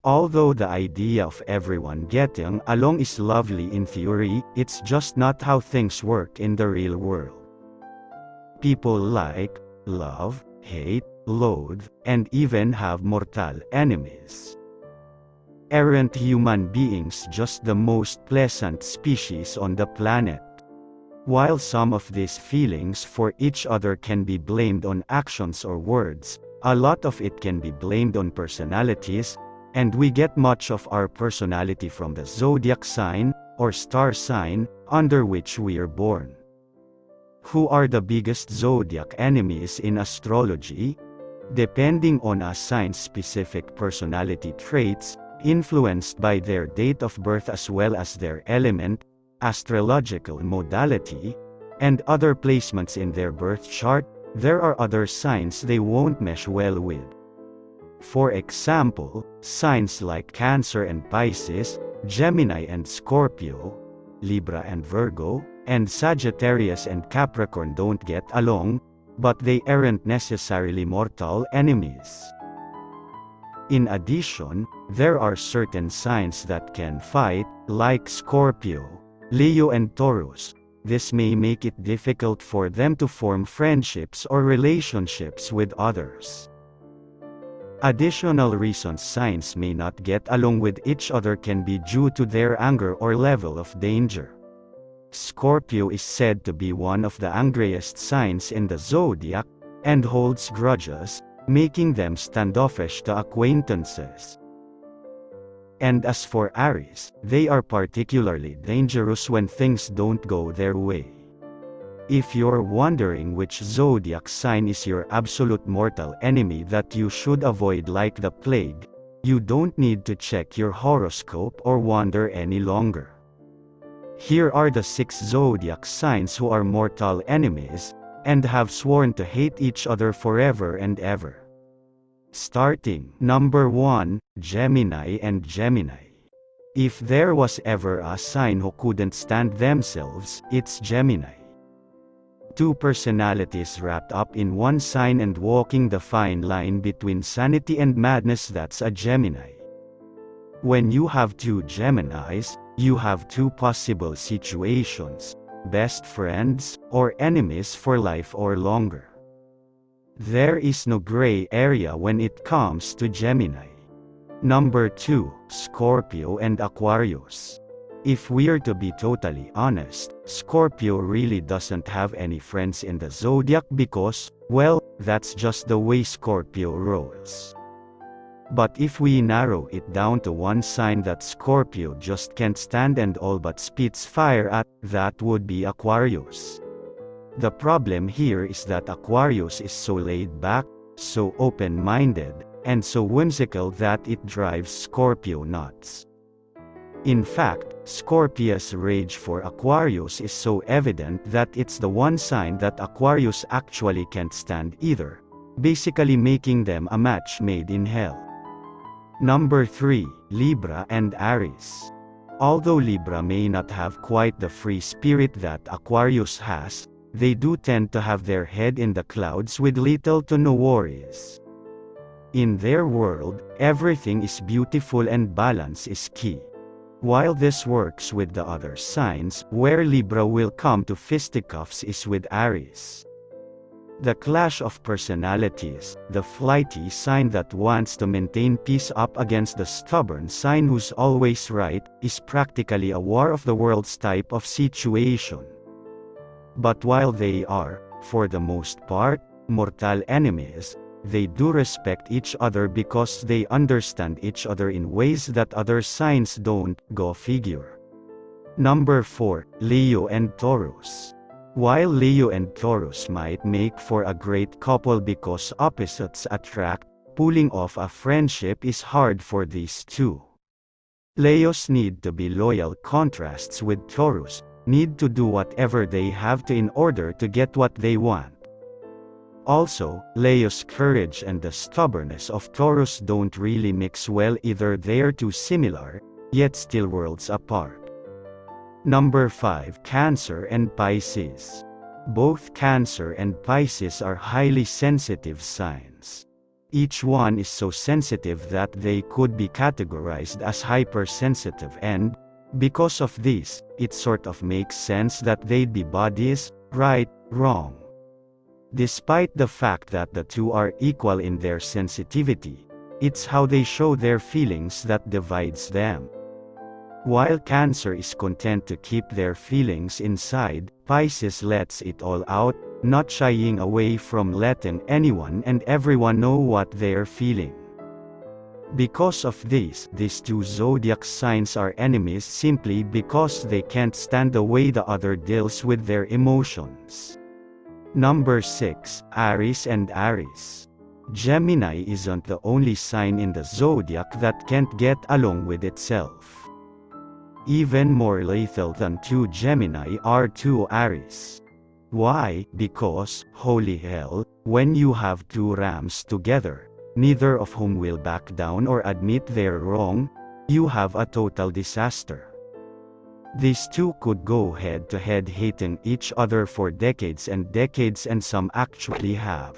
Although the idea of everyone getting along is lovely in theory, it's just not how things work in the real world. People like, love, hate, loathe, and even have mortal enemies. Aren't human beings just the most pleasant species on the planet? While some of these feelings for each other can be blamed on actions or words, a lot of it can be blamed on personalities, and we get much of our personality from the zodiac sign, or star sign, under which we are born. Who are the biggest zodiac enemies in astrology? Depending on a sign's specific personality traits, influenced by their date of birth as well as their element, astrological modality, and other placements in their birth chart, there are other signs they won't mesh well with. For example, signs like Cancer and Pisces, Gemini and Scorpio, Libra and Virgo, and Sagittarius and Capricorn don't get along, but they aren't necessarily mortal enemies. In addition, there are certain signs that can fight, like Scorpio, Leo and Taurus. This may make it difficult for them to form friendships or relationships with others. Additional reasons signs may not get along with each other can be due to their anger or level of danger. Scorpio is said to be one of the angriest signs in the zodiac, and holds grudges, making them standoffish to acquaintances. And as for Aries, they are particularly dangerous when things don't go their way. If you're wondering which zodiac sign is your absolute mortal enemy that you should avoid like the plague, you don't need to check your horoscope or wonder any longer. Here are the 6 zodiac signs who are mortal enemies, and have sworn to hate each other forever and ever. Starting, number 1, Gemini and Gemini. If there was ever a sign who couldn't stand themselves, it's Gemini. Two personalities wrapped up in one sign and walking the fine line between sanity and madness, that's a Gemini. When you have two Geminis, you have two possible situations: best friends, or enemies for life or longer. There is no gray area when it comes to Gemini. Number 2, Scorpio and Aquarius. If we're to be totally honest, Scorpio really doesn't have any friends in the zodiac because, well, that's just the way Scorpio rolls. But if we narrow it down to one sign that Scorpio just can't stand and all but spits fire at, that would be Aquarius. The problem here is that Aquarius is so laid back, so open-minded, and so whimsical that it drives Scorpio nuts. In fact, Scorpia's rage for Aquarius is so evident that it's the one sign that Aquarius actually can't stand either, basically making them a match made in hell. Number 3, Libra and Aries. Although Libra may not have quite the free spirit that Aquarius has, they do tend to have their head in the clouds with little to no worries. In their world, everything is beautiful and balance is key. While this works with the other signs, where Libra will come to fisticuffs is with Aries. The clash of personalities, the flighty sign that wants to maintain peace up against the stubborn sign who's always right, is practically a war of the worlds type of situation. But while they are, for the most part, mortal enemies, they do respect each other because they understand each other in ways that other signs don't, go figure. Number 4, Leo and Taurus. While Leo and Taurus might make for a great couple because opposites attract, pulling off a friendship is hard for these two. Leos need to be loyal contrasts with Taurus, need to do whatever they have to in order to get what they want. Also, Leo's courage and the stubbornness of Taurus don't really mix well either. They're too similar, yet still worlds apart. Number 5, Cancer and Pisces. Both Cancer and Pisces are highly sensitive signs. Each one is so sensitive that they could be categorized as hypersensitive, and, because of this, it sort of makes sense that they'd be buddies, right, wrong. Despite the fact that the two are equal in their sensitivity, it's how they show their feelings that divides them. While Cancer is content to keep their feelings inside, Pisces lets it all out, not shying away from letting anyone and everyone know what they're feeling. Because of this, these two zodiac signs are enemies simply because they can't stand the way the other deals with their emotions. Number 6, Aries and Aries. Gemini isn't the only sign in the zodiac that can't get along with itself. Even more lethal than two Gemini are two Aries. Why? Because, holy hell, when you have two rams together, neither of whom will back down or admit they're wrong, you have a total disaster. These two could go head to head hating each other for decades and decades, and some actually have.